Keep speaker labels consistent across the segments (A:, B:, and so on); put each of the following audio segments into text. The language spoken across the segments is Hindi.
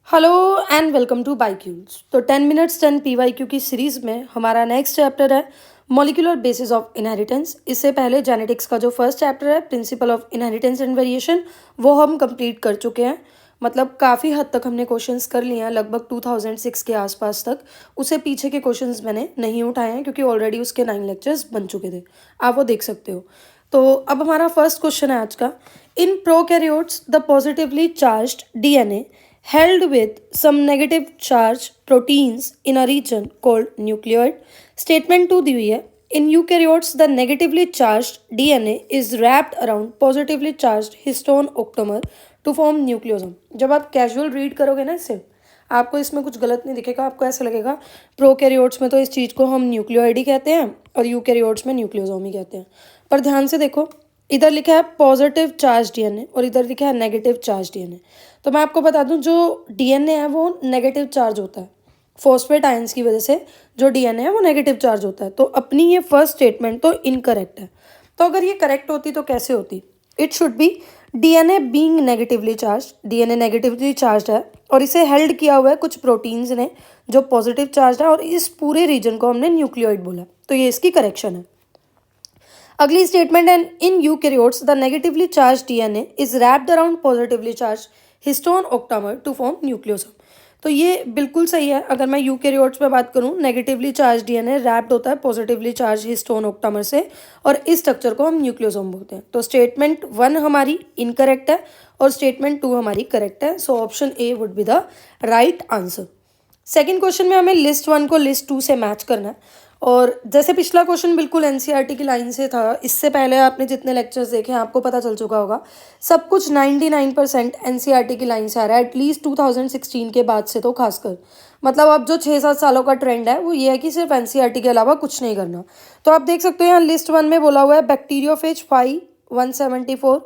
A: Hello and welcome to biquiz. तो 10 मिनट्स 10 पीवाईक्यू की सीरीज में हमारा नेक्स्ट चैप्टर है मॉलिक्यूलर बेसिस ऑफ इनहेरिटेंस। इससे पहले जेनेटिक्स का जो फर्स्ट चैप्टर है principle of inheritance and variation वो हम कंप्लीट कर चुके हैं। मतलब काफ़ी हद तक हमने क्वेश्चंस कर लिए हैं, लगभग 2006 के आसपास तक। उससे पीछे के क्वेश्चंस मैंने नहीं उठाए हैं क्योंकि ऑलरेडी उसके 9 लेक्चर्स बन चुके थे, आप वो देख सकते हो। तो अब हमारा फर्स्ट क्वेश्चन है आज का। In prokaryotes the positively charged DNA held with some negative charge proteins in a region called nucleoid. Statement 2 दी हुई है। In eukaryotes, the negatively charged DNA is wrapped around positively charged histone octamer to form nucleosome. जब आप कैजुअल रीड करोगे ना इससे, आपको इसमें कुछ गलत नहीं दिखेगा। आपको ऐसा लगेगा प्रोकैरियोट्स में तो इस चीज़ को हम न्यूक्लियोइड ही कहते हैं और यूकैरियोट्स में न्यूक्लियोसोम ही कहते हैं। पर ध्यान से देखो, इधर लिखा है पॉजिटिव चार्ज डीएनए और इधर लिखा है नेगेटिव चार्ज डीएनए। तो मैं आपको बता दूं, जो डीएनए है वो नेगेटिव चार्ज होता है। फॉस्फेट आयंस की वजह से जो डीएनए है वो नेगेटिव चार्ज होता है। तो अपनी ये फर्स्ट स्टेटमेंट तो इनकरेक्ट है। तो अगर ये करेक्ट होती तो कैसे होती? It should be DNA being negatively charge. DNA negatively charge है और इसे हेल्ड किया हुआ है कुछ प्रोटीन्स ने जो पॉजिटिव चार्ज है, और इस पूरे रीजन को हमने न्यूक्लियोइड बोला। तो ये इसकी करेक्शन है। अगली स्टेटमेंट है, in eukaryotes the negatively charge DNA is wrapped around positively charge histone octamer to form nucleosome. तो ये बिल्कुल सही है। अगर मैं यूकैरियोट्स में बात करूं, नेगेटिवली चार्ज डीएनए रैप्ड होता है पॉजिटिवली चार्ज हिस्टोन ऑक्टामर से और इस स्ट्रक्चर को हम न्यूक्लियोसोम बोलते हैं। तो स्टेटमेंट 1 हमारी इनकरेक्ट है और स्टेटमेंट 2 हमारी करेक्ट है। So option A would be the right answer. Second question में हमें लिस्ट 1 को लिस्ट 2 से मैच करना है। और जैसे पिछला क्वेश्चन बिल्कुल एनसीईआरटी की लाइन से था, इससे पहले आपने जितने लेक्चर्स देखे हैं आपको पता चल चुका होगा सब कुछ 99% एनसीईआरटी की लाइन से आ रहा है, एटलीस्ट 2016 के बाद से। तो खासकर मतलब अब जो 6-7 सालों का ट्रेंड है वो ये है कि सिर्फ एनसीईआरटी के अलावा कुछ नहीं करना। तो आप देख सकते हो यहाँ लिस्ट 1 में बोला हुआ है bacteriophage 5 174,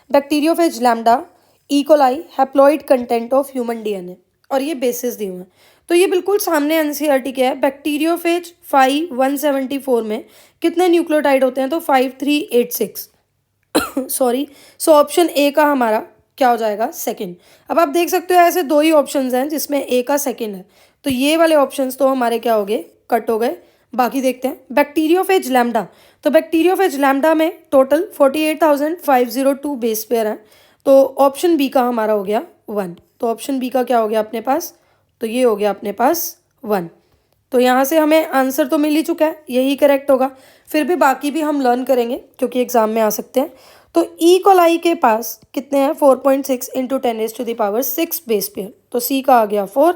A: bacteriophage lambda, E coli, haploid content of human DNA, और ये बेसिस दिए हुए हैं। तो ये बिल्कुल सामने एनसीईआरटी के है। बैक्टीरियोफेज 5 174 में कितने न्यूक्लियोटाइड होते हैं? तो 5386 सॉरी। सो ऑप्शन ए का हमारा क्या हो जाएगा? सेकंड। अब आप देख सकते हो ऐसे दो ही ऑप्शंस हैं जिसमें ए का सेकंड है, तो ये वाले ऑप्शंस तो हमारे क्या हो गए? कट हो गए। बाकी देखते हैं बैक्टीरियोफेज लैम्डा। तो बैक्टीरियोफेज लैम्डा में टोटल 48,502 बेस पेयर हैं। तो ऑप्शन बी का हमारा हो गया 1। तो ऑप्शन बी का क्या हो गया अपने पास? तो ये हो गया अपने पास 1। तो यहाँ से हमें आंसर तो मिल ही चुका है, यही करेक्ट होगा। फिर भी बाकी भी हम लर्न करेंगे क्योंकि एग्जाम में आ सकते हैं। तो ई कोलाई के पास कितने हैं? 4.6 इंटू 10⁻⁶ बेस पेयर। तो सी का आ गया 4।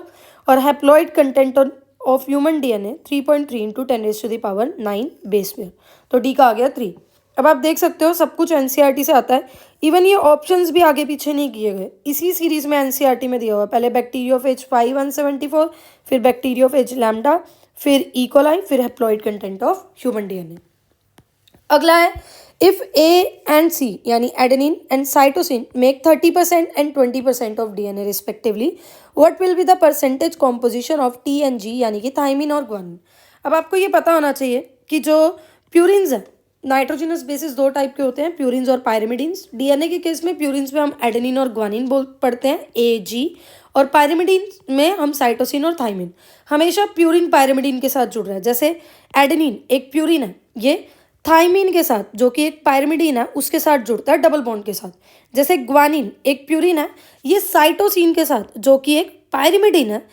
A: और haploid content of human DNA 3.3 into 10⁹ base pair. तो डी का आ गया 3। अब आप देख सकते हो सब कुछ एनसीईआरटी से आता है। इवन ये ऑप्शंस भी आगे पीछे नहीं किए गए, इसी सीरीज में एनसीईआरटी में दिया हुआ। पहले बैक्टीरियोफेज 5 174, फिर बैक्टीरियोफेज लैम्डा, फिर इकोलाई, फिर haploid content of human DNA. अगला है, इफ ए एंड सी यानी adenine and cytosine make 30% and 20% of DNA respectively, what will be the percentage composition of T and G यानी कि थाइमिन और ग्वानिन। अब आपको ये पता होना चाहिए कि जो प्यूरिन्स हैं, नाइट्रोजनस बेसिस दो टाइप के होते हैं, प्यूरिन्स और पायरिमिडीन्स। डीएनए के केस में प्यूरिन्स में हम एडेनिन और ग्वानिन बोल पढ़ते हैं, ए जी, और पायरिमिडीन्स में हम साइटोसिन और थाइमिन। हमेशा प्यूरिन पायरिमिडीन के साथ जुड़ रहा है। जैसे एडेनिन एक प्यूरिन है, ये थाइमिन के साथ जो कि एक पायरिमिडीन है उसके साथ जुड़ता है डबल बॉन्ड के साथ। जैसे ग्वानिन एक प्यूरिन है, ये साइटोसिन के साथ जो कि एक पायरिमिडीन है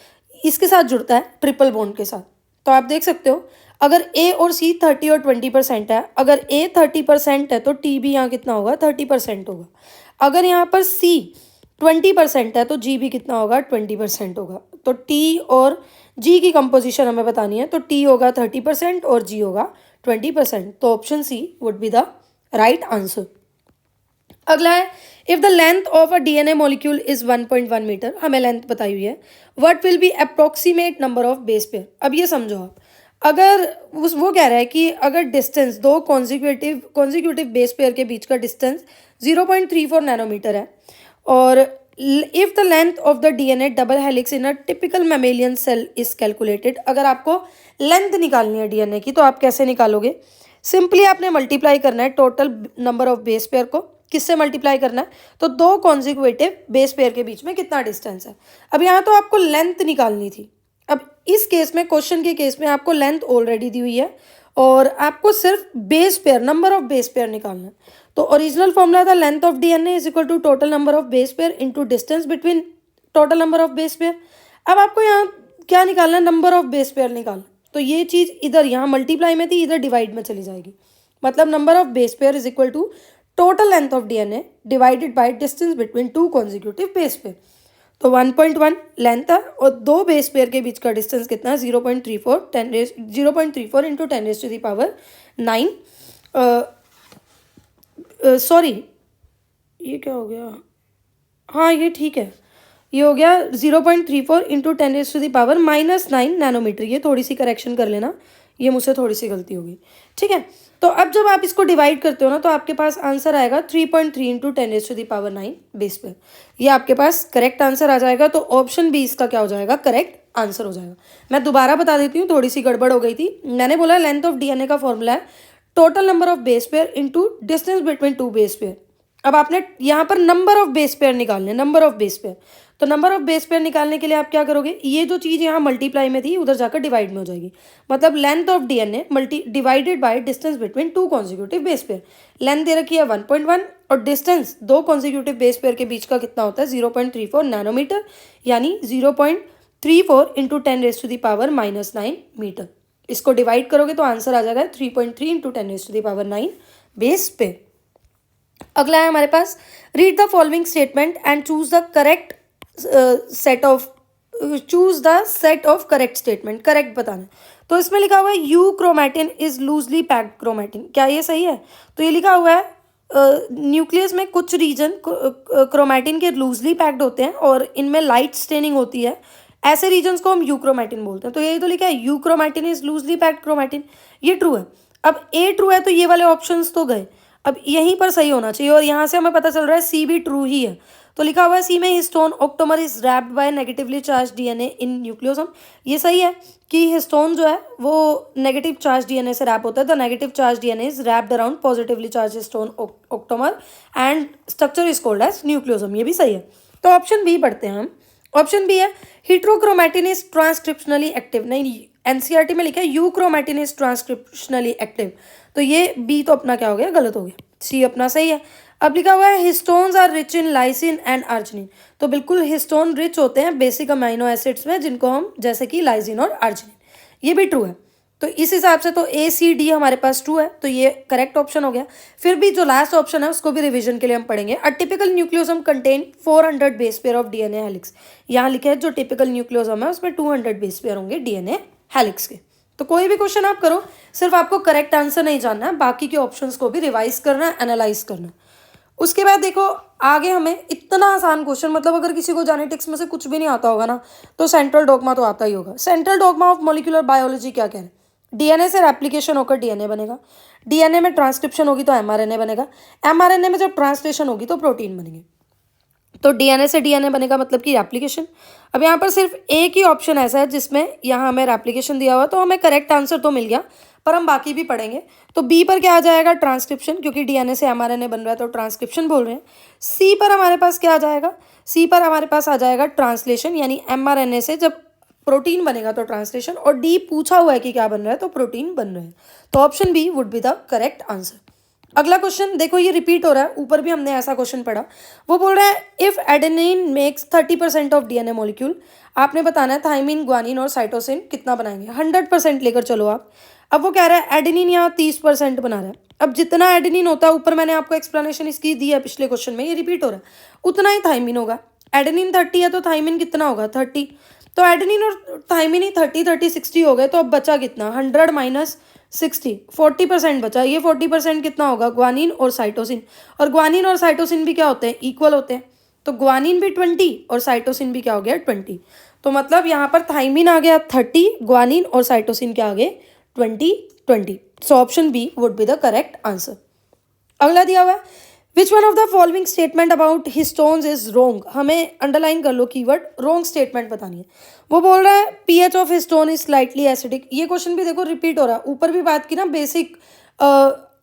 A: इसके साथ जुड़ता है ट्रिपल बॉन्ड के साथ। तो आप देख सकते हो अगर ए और सी 30 और 20% है, अगर ए 30% है तो टी भी यहाँ कितना होगा? 30% होगा। अगर यहाँ पर सी 20% है तो जी भी कितना होगा? 20% होगा। तो टी और जी की कंपोजिशन हमें बतानी है, तो टी होगा 30% और जी होगा 20%। तो option C would be the right answer. अगला है, if the length of a DNA molecule is 1.1 metre, हमें लेंथ बताई हुई है, what will be approximate number of base pair. अब ये समझो आप, अगर वो कह रहा है कि अगर डिस्टेंस दो कॉन्जिक्यूटिव बेस पेयर के बीच का डिस्टेंस 0.34 नैनोमीटर है, और if the length of the DNA double helix in a typical mammalian cell is calculated. अगर आपको लेंथ निकालनी है डीएनए की तो आप कैसे निकालोगे? सिंपली आपने मल्टीप्लाई करना है total number of base pair को। किससे मल्टीप्लाई करना है, तो दो कॉन्जिक्यूटिव बेस पेयर के बीच में कितना डिस्टेंस है। अब यहाँ तो आपको लेंथ निकालनी थी। अब इस केस में, क्वेश्चन के केस में आपको लेंथ ऑलरेडी दी हुई है और आपको सिर्फ base pair, number of base pair निकालना है। तो ओरिजिनल फॉर्मूला था length of DNA is equal to total number of base pair into distance between total number of base pair. अब आपको यहाँ क्या निकालना है, नंबर ऑफ बेस पेयर निकालना। तो ये चीज़ इधर यहाँ मल्टीप्लाई में थी, इधर डिवाइड में चली जाएगी। मतलब number of base pair is equal to total length of DNA divided by distance between two consecutive base pair. तो 1.1 लेंथ है और दो बेस पेयर के बीच का डिस्टेंस कितना है, 0.34 इंटू 10⁻⁹ सॉरी ये क्या हो गया, हाँ ये ठीक है, ये हो गया 0.34 इंटू 10⁻⁻⁹ नैनोमीटर। ये थोड़ी सी करेक्शन कर लेना, ये मुझसे थोड़ी सी गलती होगी, ठीक है। तो अब जब आप इसको डिवाइड करते हो ना, तो आपके पास आंसर आएगा 3.3 इंटू 10⁻⁹ बेस पेयर। ये आपके पास करेक्ट आंसर आ जाएगा। तो ऑप्शन बी इसका क्या हो जाएगा, करेक्ट आंसर हो जाएगा। मैं दोबारा बता देती हूँ, थोड़ी सी गड़बड़ हो गई थी। मैंने बोला लेंथ ऑफ डीएनए का फॉर्मूला है total number of base pair into distance between to base pair. अब आपने यहाँ पर नंबर ऑफ बेस पेयर निकालने, नंबर ऑफ बेस पेयर। तो नंबर ऑफ बेस पेयर निकालने के लिए आप क्या करोगे, ये जो चीज़ यहाँ मल्टीप्लाई में थी उधर जाकर डिवाइड में हो जाएगी। मतलब length of DNA divided by distance between two consecutive base pair. Length दे रखी है 1.1 और डिस्टेंस दो कॉन्जिक्यूटिव बेस पेयर के बीच का कितना होता है, 0.34 नैनोमीटर, यानी 0.34 इंटू 10⁻⁻⁹ मीटर। इसको डिवाइड करोगे तो आंसर आ जाएगा 3.3 इंटू 10⁻⁹ बेस पेयर। अगला है हमारे पास, read the following statement and choose the correct set of correct statement. Correct बताना। तो इसमें लिखा हुआ है euchromatin is loosely packed chromatin. क्या ये सही है? तो ये लिखा हुआ है न्यूक्लियस में कुछ रीजन क्रोमैटिन के लूजली पैक्ड होते हैं और इनमें लाइट स्टेनिंग होती है, ऐसे रीजन्स को हम यूक्रोमैटिन बोलते हैं। तो यही तो लिखा है euchromatin is loosely packed chromatin, ये ट्रू है। अब ए ट्रू है तो ये वाले ऑप्शंस तो गए, अब यहीं पर सही होना चाहिए और यहाँ से हमें पता चल रहा है सी भी ट्रू ही है। तो लिखा हुआ है सी में histone octamer is wrapped by negatively charge DNA in nucleosome. ये सही है कि हिस्टोन जो है वो नेगेटिव चार्ज डीएनए से रैप होता है। The negative charge DNA is wrapped around positively charge histone octamer and structure is called as nucleosome. ये भी सही है। तो ऑप्शन बी पढ़ते हैं हम। ऑप्शन बी है हेट्रोक्रोमैटिन इज ट्रांसक्रिप्शनली एक्टिव। नहीं, एनसीईआरटी में लिखा है यूक्रोमैटिन इज ट्रांसक्रिप्शनली एक्टिव। तो ये बी तो अपना क्या हो गया, गलत हो गया। सी अपना सही है। अब लिखा हुआ है histones are rich in lysine and arginine. तो बिल्कुल हिस्टोन रिच होते हैं बेसिक अमाइनो एसिड्स में, जिनको हम जैसे कि लाइसिन और आर्जिनिन, ये भी ट्रू है। तो इस हिसाब से तो ए सी डी हमारे पास ट्रू है, तो ये करेक्ट ऑप्शन हो गया। फिर भी जो लास्ट ऑप्शन है उसको भी रिवीजन के लिए हम पढ़ेंगे। A typical nucleosome contain 400 base pair of DNA helix. यहाँ लिखे है जो टिपिकल न्यूक्लियोसम है उसमें 200 बेस पेयर होंगे डीएनए हेलिक्स के। तो कोई भी क्वेश्चन आप करो, सिर्फ आपको करेक्ट आंसर नहीं जानना है, बाकी के ऑप्शंस को भी रिवाइज करना है, एनालाइज करना है। उसके बाद देखो आगे हमें इतना आसान क्वेश्चन, मतलब अगर किसी को जेनेटिक्स में से कुछ भी नहीं आता होगा ना, तो सेंट्रल डॉगमा तो आता ही होगा। Central dogma of molecular biology क्या कह रहे हैं? डीएनए से रेप्लिकेशन होकर डीएनए बनेगा, डीएनए में ट्रांसक्रिप्शन होगी तो एमआरएनए बनेगा, एमआरएनए में जब ट्रांसलेशन होगी तो प्रोटीन बनेंगे। तो डीएनए से डीएनए बनेगा मतलब कि रेप्लिकेशन। अब यहाँ पर सिर्फ एक ही ऑप्शन ऐसा है जिसमें यहाँ हमें रेप्लिकेशन दिया हुआ, तो हमें करेक्ट आंसर तो मिल गया, पर हम बाकी भी पढ़ेंगे। तो बी पर क्या आ जाएगा, ट्रांसक्रिप्शन, क्योंकि डीएनए से एमआरएनए बन रहा है तो ट्रांसक्रिप्शन बोल रहे हैं। सी पर हमारे पास क्या आ जाएगा, सी पर हमारे पास आ जाएगा ट्रांसलेशन, यानी एमआरएनए से जब प्रोटीन बनेगा तो ट्रांसलेशन, और डी पूछा हुआ है कि क्या बन रहा है, तो प्रोटीन बन रहे हैं। तो option B would be the correct answer. अगला क्वेश्चन देखो, ये रिपीट हो रहा है, ऊपर भी हमने ऐसा क्वेश्चन पढ़ा। वो बोल रहा है if adenine makes 30% of DNA molecule, आपने बताना है थाइमिन, ग्वानिन और साइटोसिन कितना बनाएंगे। 100% लेकर चलो आप। अब वो कह रहा है एडेनिन यहाँ 30% बना रहा है। अब जितना एडेनिन होता है, ऊपर मैंने आपको एक्सप्लेनेशन इसकी दी है पिछले क्वेश्चन में, ये रिपीट हो रहा है, उतना ही थाइमिन होगा। एडेनिन 30 है तो थाइमिन कितना होगा, 30। तो एडेनिन और थाइमिन ही 30 60 हो गए, तो अब बचा कितना, 100 माइनस 60, 40% बचा। ये 40% कितना होगा, ग्वानिन और साइटोसिन। और ग्वानिन और साइटोसिन भी क्या होते हैं, इक्वल होते हैं। तो ग्वानिन भी 20 और साइटोसिन भी क्या हो गया, 20। तो मतलब यहाँ पर थाइमिन आ गया 30, ग्वानिन और साइटोसिन क्या आ गए, 20। So option B would be the correct answer. अगला दिया हुआ है which one of the following statement about histones is wrong. हमें अंडरलाइन कर लो कीवर्ड, रोंग स्टेटमेंट बतानी है। वो बोल रहा है pH of histone is slightly acidic. ये क्वेश्चन भी देखो रिपीट हो रहा है, ऊपर भी बात की ना बेसिक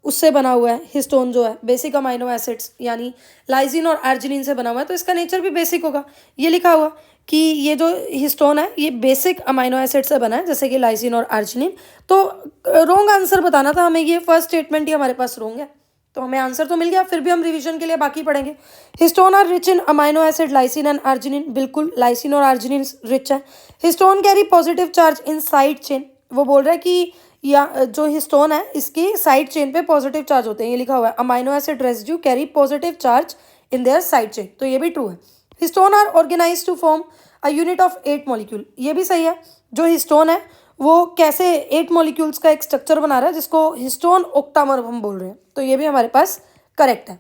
A: उससे बना हुआ है, हिस्टोन जो है बेसिक अमाइनो एसिड्स यानी लाइसिन और अर्जिनिन से बना हुआ है, तो इसका नेचर भी बेसिक होगा। ये लिखा हुआ कि ये जो हिस्टोन है ये बेसिक अमाइनो एसिड से बना है, जैसे कि लाइसिन और अर्जिनिन। तो रॉन्ग आंसर बताना था हमें, ये फर्स्ट स्टेटमेंट ही हमारे पास रॉन्ग है, तो हमें आंसर तो मिल गया, फिर भी हम रिवीजन के लिए बाकी पढ़ेंगे। Histone are rich in amino acid lysine and arginine, बिल्कुल लाइसिन और अर्जिनिन रिच है। Histone carry positive charge in side chain, वो बोल रहा है कि या जो हिस्टोन है इसकी साइड चेन पे पॉजिटिव चार्ज होते हैं, ये लिखा हुआ है amino acid residue carry positive charge in their side chain, तो ये भी ट्रू है। Histone are organise to form a unit of 8 molecule, ये भी सही है। जो हिस्टोन है वो कैसे 8 मॉलिक्यूल्स का एक स्ट्रक्चर बना रहा है जिसको हिस्टोन ऑक्टामर हम बोल रहे हैं, तो ये भी हमारे पास करेक्ट है।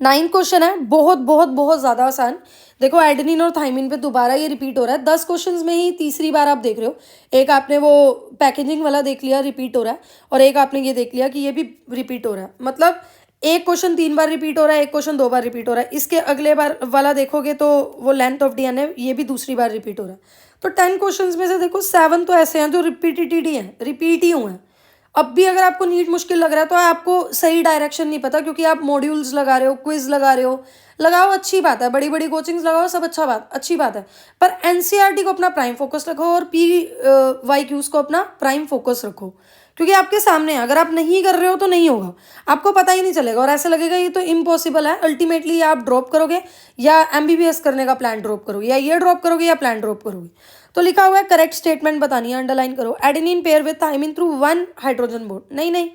A: 9th क्वेश्चन है, बहुत बहुत बहुत ज़्यादा आसान। देखो एडेनिन और थाइमिन पे दोबारा ये रिपीट हो रहा है, 10 क्वेश्चंस में ही तीसरी बार आप देख रहे हो। एक आपने वो पैकेजिंग वाला देख लिया, रिपीट हो रहा है, और एक आपने ये देख लिया कि ये भी रिपीट हो रहा है। मतलब एक क्वेश्चन 3 बार रिपीट हो रहा है, एक क्वेश्चन 2 बार रिपीट हो रहा है। इसके अगले बार वाला देखोगे तो वो लेंथ ऑफ डीएनए, ये भी दूसरी बार रिपीट हो रहा है। तो 10 क्वेश्चन में से देखो 7 तो ऐसे हैं जो रिपीटेड ही हैं, रिपीट ही हुए हैं। अब भी अगर आपको नीट मुश्किल लग रहा है तो आपको सही डायरेक्शन नहीं पता, क्योंकि आप मॉड्यूल्स लगा रहे हो, क्विज लगा रहे हो, लगाओ अच्छी बात है, बड़ी बड़ी कोचिंग्स लगाओ, सब अच्छी बात है, पर एनसीईआरटी को अपना प्राइम फोकस रखो और PYQs को अपना प्राइम फोकस रखो, क्योंकि आपके सामने है। अगर आप नहीं कर रहे हो तो नहीं होगा, आपको पता ही नहीं चलेगा और ऐसे लगेगा ये तो इम्पॉसिबल है। अल्टीमेटली आप ड्रॉप करोगे या MBBS करने का प्लान ड्रॉप करोगे, या ये ड्रॉप करोगे या प्लान ड्रॉप करोगे। तो लिखा हुआ है करेक्ट स्टेटमेंट बतानी है, अंडरलाइन करो। Adenine pair with thymine through 1 hydrogen bond, नहीं,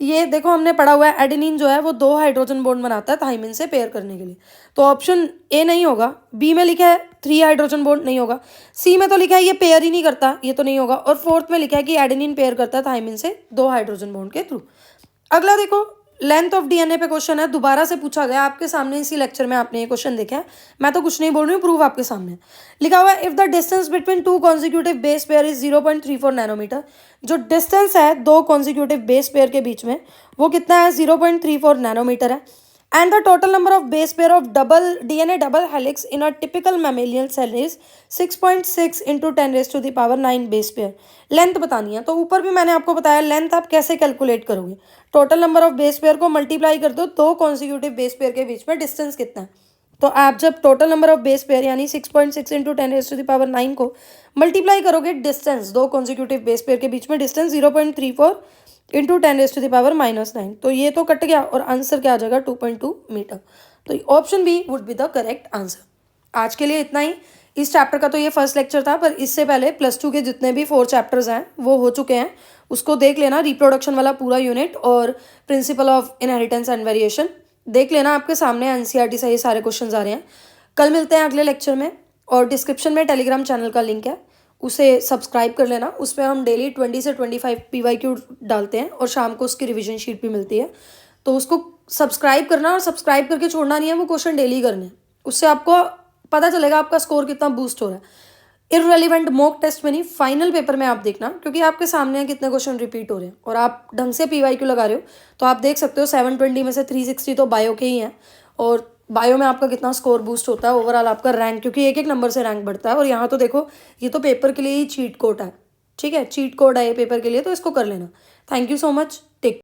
A: ये देखो हमने पढ़ा हुआ है एडेनिन जो है वो 2 हाइड्रोजन बॉन्ड बनाता है थाइमिन से पेयर करने के लिए, तो ऑप्शन ए नहीं होगा। बी में लिखा है 3 हाइड्रोजन बॉन्ड, नहीं होगा। सी में तो लिखा है ये पेयर ही नहीं करता, ये तो नहीं होगा। और 4th में लिखा है कि एडेनिन पेयर करता है थाइमिन से 2 हाइड्रोजन बॉन्ड के थ्रू। अगला देखो लेंथ ऑफ डीएनए पे क्वेश्चन है, दोबारा से पूछा गया आपके सामने, इसी लेक्चर में आपने ये क्वेश्चन देखा है, मैं तो कुछ नहीं बोल रही हूँ, प्रूफ आपके सामने लिखा हुआ है। If the distance between 2 consecutive base pair is 0.34 nanometre, जो डिस्टेंस है 2 कॉन्जिक्यूटिव बेस पेयर के बीच में वो कितना है, 0.34 नैनोमीटर है। And the total number of base pair of double DNA double helix in a typical mammalian cell is 6.6 into 10⁻⁹ base pair. Length बतानी है, तो ऊपर भी मैंने आपको बताया लेंथ आप कैसे कैलकुलेट करोगे। Total number of base pair को मल्टीप्लाई कर दो 2 कॉन्सिक्यूटिव बेस पेयर के बीच में डिस्टेंस कितना है, तो आप जब total number of base pair यानी 6.6 इंटू 10⁻⁹ को मल्टीप्लाई करोगे डिस्टेंस 2 कॉन्सिक्यूटिव बेस पेयर के बीच में डिस्टेंस 0.34 इंटू 10⁻⁹ तो ये तो कट गया और आंसर क्या आ जाएगा 2.2 मीटर। तो option B would be the correct answer. आज के लिए इतना ही। इस चैप्टर का तो ये फर्स्ट लेक्चर था, पर इससे पहले +2 के जितने भी 4 चैप्टर्स हैं वो हो चुके हैं, उसको देख लेना। रिप्रोडक्शन वाला पूरा यूनिट और principal of inheritance and variation देख लेना, आपके सामने एनसीईआरटी से ये सारे क्वेश्चन आ रहे हैं। कल मिलते हैं अगले लेक्चर में, और डिस्क्रिप्शन में टेलीग्राम चैनल का लिंक है, उसे सब्सक्राइब कर लेना। उसमें हम डेली 20 से 25 PYQ डालते हैं और शाम को उसकी रिवीजन शीट भी मिलती है, तो उसको सब्सक्राइब करना, और सब्सक्राइब करके छोड़ना नहीं है, वो क्वेश्चन डेली करने, उससे आपको पता चलेगा आपका स्कोर कितना बूस्ट हो रहा है। इररेलेवेंट मॉक टेस्ट में नहीं, फाइनल पेपर में आप देखना, क्योंकि आपके सामने कितने क्वेश्चन रिपीट हो रहे हैं और आप ढंग से PYQ लगा रहे हो, तो आप देख सकते हो 720 में से 360 तो बायो के ही हैं, और बायो में आपका कितना स्कोर बूस्ट होता है, ओवरऑल आपका रैंक, क्योंकि एक एक नंबर से रैंक बढ़ता है। और यहाँ तो देखो ये तो पेपर के लिए ही चीट कोड है, ठीक है, चीट कोड है ये पेपर के लिए, तो इसको कर लेना। Thank you so much, take